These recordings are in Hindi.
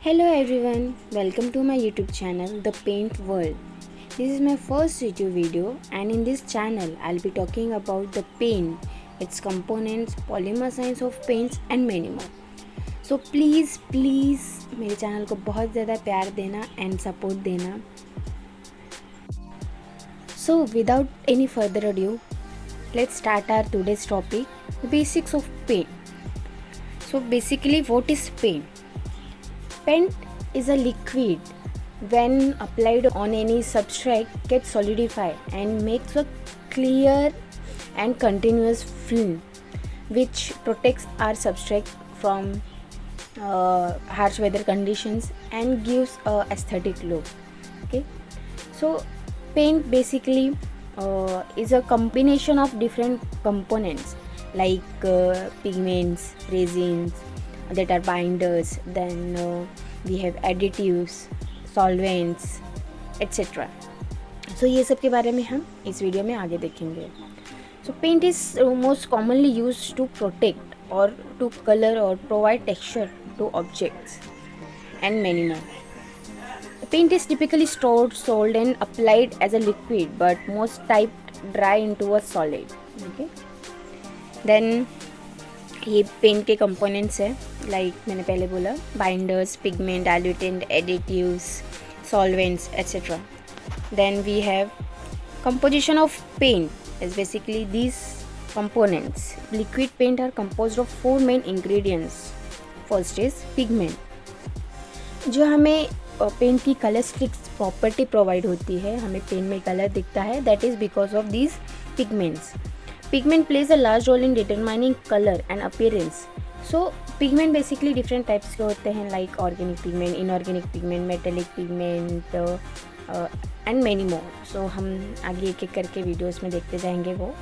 Hello everyone, welcome to my YouTube channel The Paint World. This is my first YouTube video and in this channel I'll be talking about the paint, its components, polymer science of paints and many more. So please मेरे चैनल को बहुत ज़्यादा प्यार देना and support देना. So without any further ado, let's start our today's topic, the basics of paint. So basically what is paint? Paint is a liquid when applied on any substrate gets solidified and makes a clear and continuous film which protects our substrate from harsh weather conditions and gives a aesthetic look. Okay, so paint basically is a combination of different components like pigments, resins that are binders, then we have additives, solvents, etc. So ये सब के बारे में हम इस वीडियो में आगे देखेंगे. So paint is most commonly used to protect or to color or provide texture to objects and many more. Paint is typically stored, sold and applied as a liquid, but most type dry into a solid. Okay. Then ये पेंट के कंपोनेंट्स है लाइक मैंने पहले बोला binders, pigment, diluent, additives, solvents etcetera. Then we have composition of paint is basically these components. Liquid paint are composed of 4 main ingredients. First is pigment जो हमें पेंट की कलरिस्टिक प्रॉपर्टी प्रोवाइड होती है, हमें पेंट में कलर दिखता है, that is because of these pigments. Pigment plays a large role in determining color and appearance. So pigment basically different types के होते हैं like organic pigment, inorganic pigment, metallic pigment and many more. So हम आगे एक एक करके वीडियोस में देखते जाएंगे वो.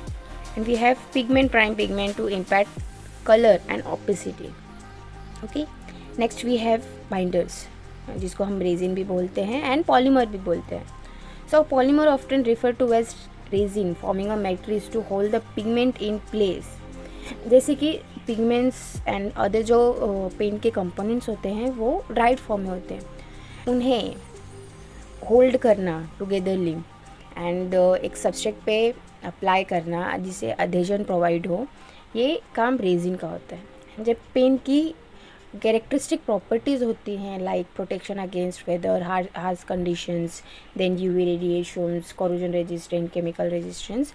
And we have pigment, prime pigment to impact color and opacity. Okay. Next we have binders जिसको हम रेजिन भी बोलते हैं and polymer भी बोलते हैं. So polymer often referred to as resin forming a matrix to hold the pigment in place. जैसे कि पिगमेंट्स एंड अदर जो पेंट के कंपोनेंट्स होते हैं वो ड्राइड फॉर्म में होते हैं, उन्हें होल्ड करना टुगेदरली एंड एक सब्सट्रेट पे अप्लाई करना जिससे अधेजन प्रोवाइड हो, ये काम रेजिन का होता है. जब पेंट की कैरेक्टरिस्टिक प्रॉपर्टीज़ होती हैं like protection against weather, harsh conditions, then UV radiations, corrosion resistant, chemical resistance,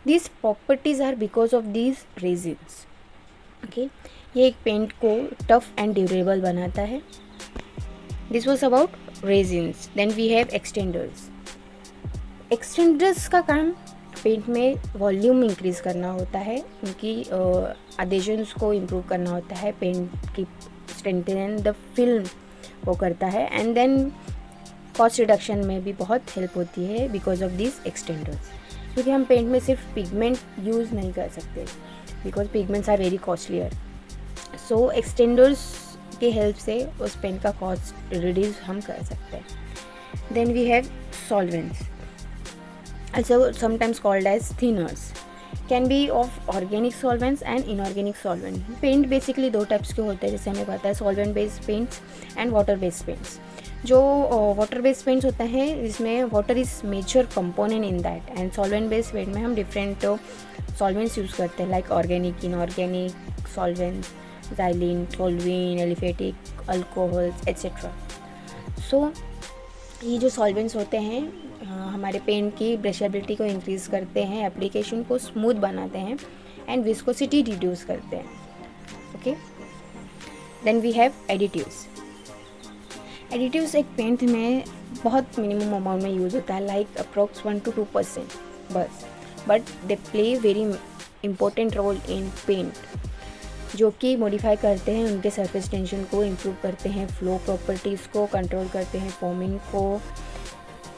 these properties are because of these resins. Okay, ये एक पेंट को टफ एंड ड्यूरेबल बनाता है. This was about resins. Then we have extenders. Extenders का काम पेंट में वॉल्यूम इंक्रीज करना होता है, उनकी अडेजन्स को इम्प्रूव करना होता है, पेंट की स्ट्रेंथन द फिल्म वो करता है, एंड देन कॉस्ट रिडक्शन में भी बहुत हेल्प होती है बिकॉज ऑफ दिस एक्सटेंडर्स. क्योंकि हम पेंट में सिर्फ पिगमेंट यूज़ नहीं कर सकते because pigments are very costlier. So extenders की हेल्प से उस पेंट का कॉस्ट रिड्यूस हम कर सकते हैं. Then we have solvents, also sometimes called as thinners, can be of organic solvents and inorganic solvent. Paint basically दो टाइप्स के होते हैं जैसे हमें पता है, solvent based paints and water based paints. जो वाटर बेस्ड पेंट्स होता है इसमें water is major component in that, and solvent based paint में हम डिफरेंट सॉल्वेंट्स यूज़ करते हैं like organic, inorganic solvents, xylene, toluene, aliphatic, alcohols etcetera. So ये जो सॉल्वेंट्स होते हैं हमारे पेंट की ब्रशेबिलिटी को इंक्रीज़ करते हैं, एप्लीकेशन को स्मूथ बनाते हैं एंड विस्कोसिटी रिड्यूस करते हैं. Okay. Then we have additives. Additives एक पेंट में बहुत मिनिमम अमाउंट में यूज़ होता है लाइक अप्रोक्स 1 to 2% बस, but they play very important role in paint, जो कि मॉडिफाई करते हैं उनके सरफेस टेंशन को, इम्प्रूव करते हैं फ्लो प्रॉपर्टीज़ को, कंट्रोल करते हैं फॉर्मिंग को,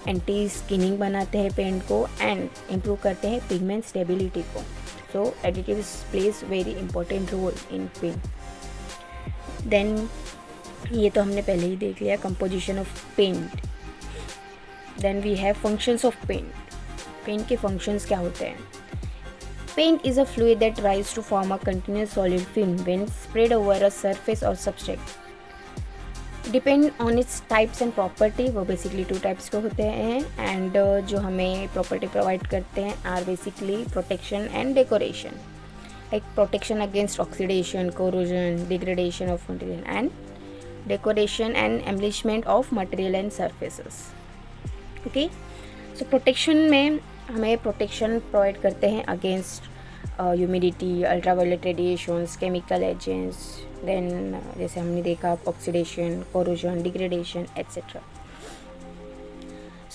एंटी स्किनिंग बनाते हैं पेंट को एंड इम्प्रूव करते हैं पिगमेंट स्टेबिलिटी को. So additives plays very important role in paint. Then ये तो हमने पहले ही देख लिया, composition of paint. Then we have functions of paint. Paint के फंक्शंस क्या होते हैं? Paint is a fluid that rise to form a continuous solid film when spread over a surface or substrate. Depend on its types and property, वो बेसिकली 2 टाइप्स के होते हैं। एंड जो हमें प्रॉपर्टी प्रोवाइड करते हैं are basically protection and decoration, like protection against oxidation, corrosion, degradation of material, and decoration and embellishment of material and surfaces. Okay, so protection में हमें प्रोटेक्शन प्रोवाइड करते हैं against humidity, ultraviolet radiations, chemical agents, then जैसे हमने देखा oxidation, corrosion, degradation etcetera.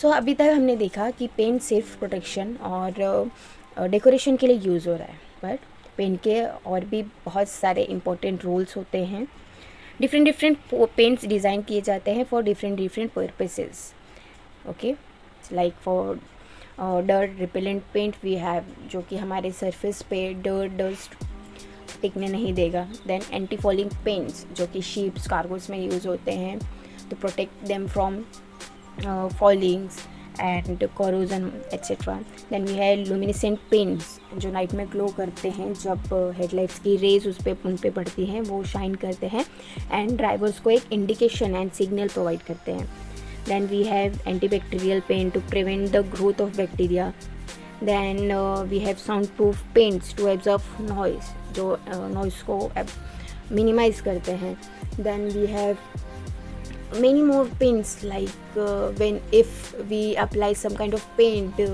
So अभी तक हमने देखा कि पेंट सिर्फ प्रोटेक्शन और डेकोरेशन के लिए यूज़ हो रहा है, बट पेंट के और भी बहुत सारे इंपॉर्टेंट रोल्स होते हैं। डिफरेंट पेंट्स डिज़ाइन किए जाते हैं for different purposes. Okay, like for dirt repellent paint we have, जो कि हमारे सरफेस पे डर्ट, डस्ट टिकने नहीं देगा। देन एंटी फॉलिंग पेंट्स, जो कि शिप्स, कार्गोस में यूज़ होते हैं to protect them from foulings and corrosion etcetera. Then we have luminescent paints, जो नाइट में ग्लो करते हैं, जब हेडलाइट्स की रेज उन पे पड़ती हैं वो शाइन करते हैं एंड ड्राइवर्स को एक इंडिकेशन एंड सिग्नल प्रोवाइड करते हैं। Then we have antibacterial paint to prevent the growth of bacteria. Then we have soundproof paints to absorb noise, जो noise को minimize करते हैं. Then we have many more paints, like when if we apply some kind of paint,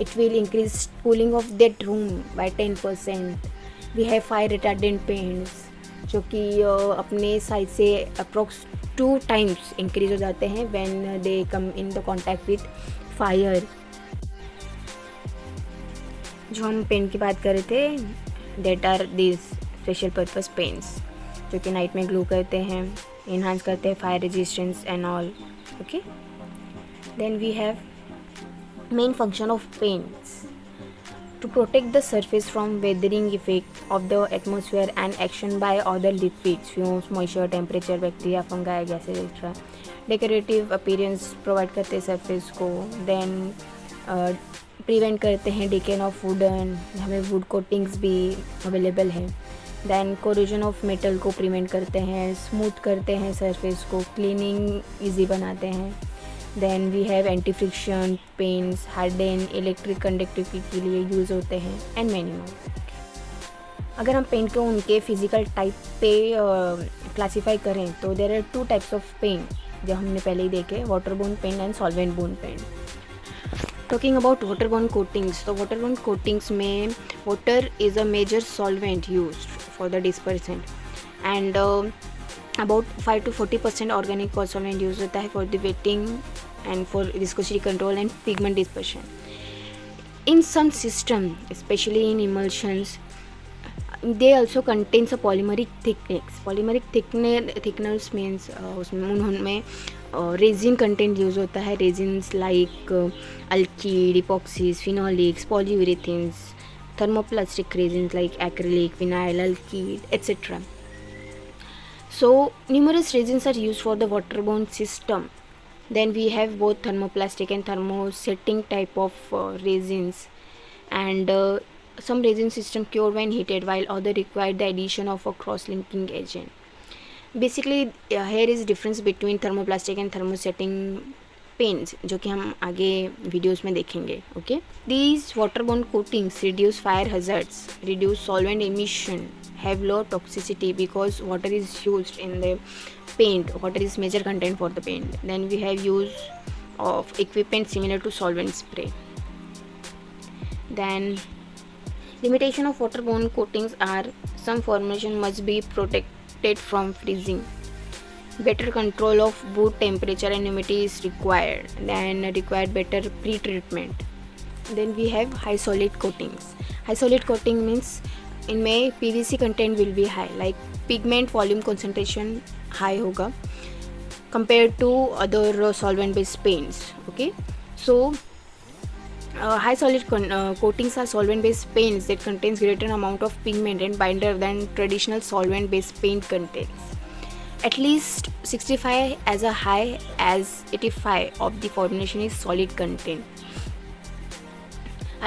it will increase cooling of that room by 10%. We have fire retardant paints, जो कि अपने साइज से अप्रोक्स 2 times इंक्रीज हो जाते हैं when they come in the contact with fire. जो हम पेंट की बात कर रहे थे, that are this special purpose paints, जो कि नाइट में ग्लो करते हैं, इन्हांस करते हैं fire resistance and all. Okay, then we have main function of paints to protect the surface from weathering effect of the atmosphere and action by other liquids, fumes, moisture, temperature, bacteria, fungi, gases, etc. Decorative appearance provide करते हैं surface को। then prevent करते हैं decay of wooden, हमें wood coatings भी available हैं। then corrosion of metal को prevent करते हैं, smooth करते हैं surface को, cleaning easy बनाते हैं। Then we have anti friction paints, harden, electric conductivity के लिए यूज़ होते हैं एंड मैनी मोर। अगर हम पेंट को उनके फिजिकल टाइप पे क्लासीफाई करें तो there are 2 types of paint, जो हमने पहले ही देखे, water borne paint and solvent borne paint. Talking about water borne coatings, तो वाटर बोर्न कोटिंग्स में water is a major solvent used for the dispersant and about 5 to 40% organic solvent use होता है for the wetting and for viscosity control and pigment dispersion. In some system, especially in emulsions, they also contains a polymeric thickness. Polymeric thickness means उसमें उनमें रेजिन कंटेंट यूज़ होता है, resins like alkyd, epoxies, phenolics, polyurethanes, thermoplastic resins like acrylic, vinyl, alkyd, etc. So numerous resins are used for the waterborne system. Then we have both thermoplastic and thermosetting type of resins, and some resin system cure when heated, while other require the addition of a cross-linking agent. Basically here is difference between thermoplastic and thermosetting paints, जो कि हम आगे वीडियोस में देखेंगे। Okay, these waterborne coatings reduce fire hazards, reduce solvent emission, have low toxicity because water is used in the paint. Water is major content for the paint. Then we have use of equipment similar to solvent spray. Then limitation of waterborne coatings are some formulation must be protected from freezing. Better control of boot temperature and humidity is required. Then required better pre-treatment. Then we have high solid coatings. High solid coating means इनमें PVC content will be high, like pigment volume concentration high होगा compare to other solvent based paints. Okay, so high solid coatings are solvent based paints that contains greater amount of pigment and binder than traditional solvent based paint contains. At least 65 as a high as 85 of the formulation is solid content.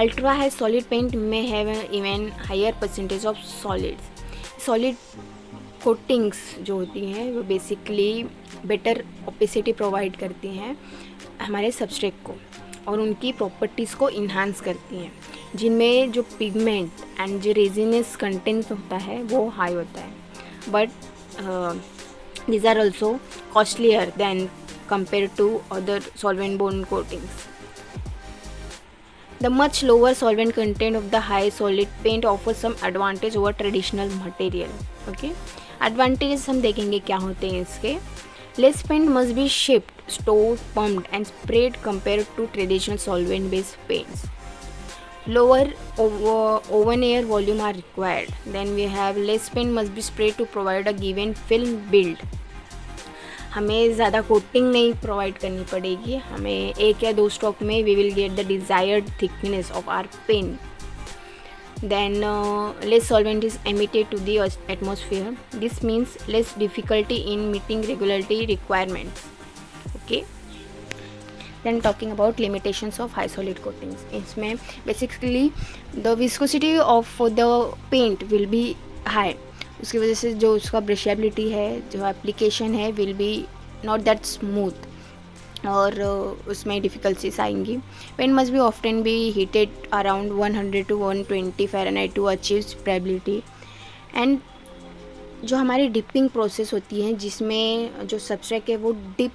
Ultra high solid paint may have an even higher percentage of solids. Solid coatings जो होती हैं वो बेसिकली बेटर ओपेसिटी प्रोवाइड करती हैं हमारे सब्सट्रेट को और उनकी प्रॉपर्टीज़ को इन्हांस करती हैं, जिनमें जो पिगमेंट एंड जो रेजिनस कंटेंट्स होता है वो हाई होता है, but these are also costlier than compared to other solvent borne coatings. The much lower solvent content of the high solid paint offers some advantage over traditional material. Okay, advantages हम देखेंगे क्या होते हैं इसके. Less paint must be shipped, stored, pumped and sprayed compared to traditional solvent based paints. Lower oven air volume are required. Then we have less paint must be sprayed to provide a given film build. हमें ज़्यादा कोटिंग नहीं प्रोवाइड करनी पड़ेगी, हमें एक या दो स्ट्रोक में we will get the desired thickness of our paint. Then less solvent is emitted to the atmosphere. This means less difficulty in meeting regularity requirements. Okay. Then talking about limitations of high solid coatings. इसमें basically the viscosity of the paint will be high. उसकी वजह से जो उसका ब्रशेबिलिटी है, जो एप्लीकेशन है, will be not that smooth और उसमें डिफ़िकल्टीज आएंगी. Paint must be often be heated around 100 to 120 Fahrenheit to achieve sprayability. And जो हमारी डिपिंग प्रोसेस होती है जिसमें जो सब्सट्रेट है वो डिप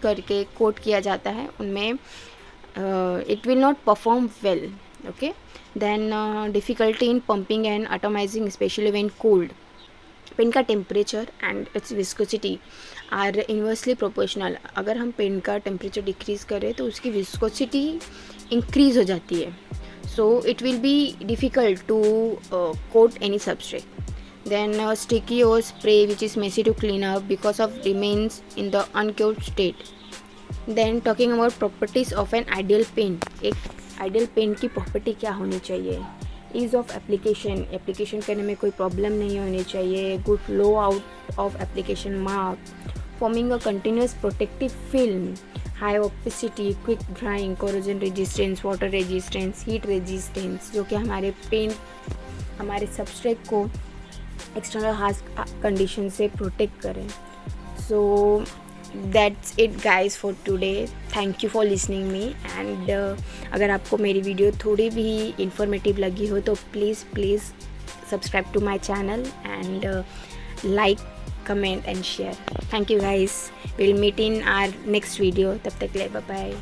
करके कोट किया जाता है, उनमें it will not perform well. Okay. Then difficulty in pumping and atomising especially when cold. Paint का temperature and its viscosity are inversely proportional. अगर हम पेन का टेम्परेचर डिक्रीज़ करें तो उसकी विस्कोसिटी इंक्रीज़ हो जाती है, so it will be difficult to coat any substrate. Then sticky or spray which is messy to clean up because of remains in the uncured state. Then talking about properties of an ideal paint. एक ideal paint की property क्या होनी चाहिए? Ease of application. Application करने में कोई problem नहीं होनी चाहिए. Good flow out of application mark. Forming a continuous protective film. High opacity, quick drying, corrosion resistance, water resistance, heat resistance, जो कि हमारे paint, हमारे substrate को एक्सटर्नल हार्श कंडीशन से प्रोटेक्ट करें. So that's it guys for today. Thank you for listening me. And अगर आपको मेरी वीडियो थोड़ी भी इंफॉर्मेटिव लगी हो तो please subscribe to my channel and like, comment and share. Thank you guys. Will meet in our next video. तब तक ले बाय बाय.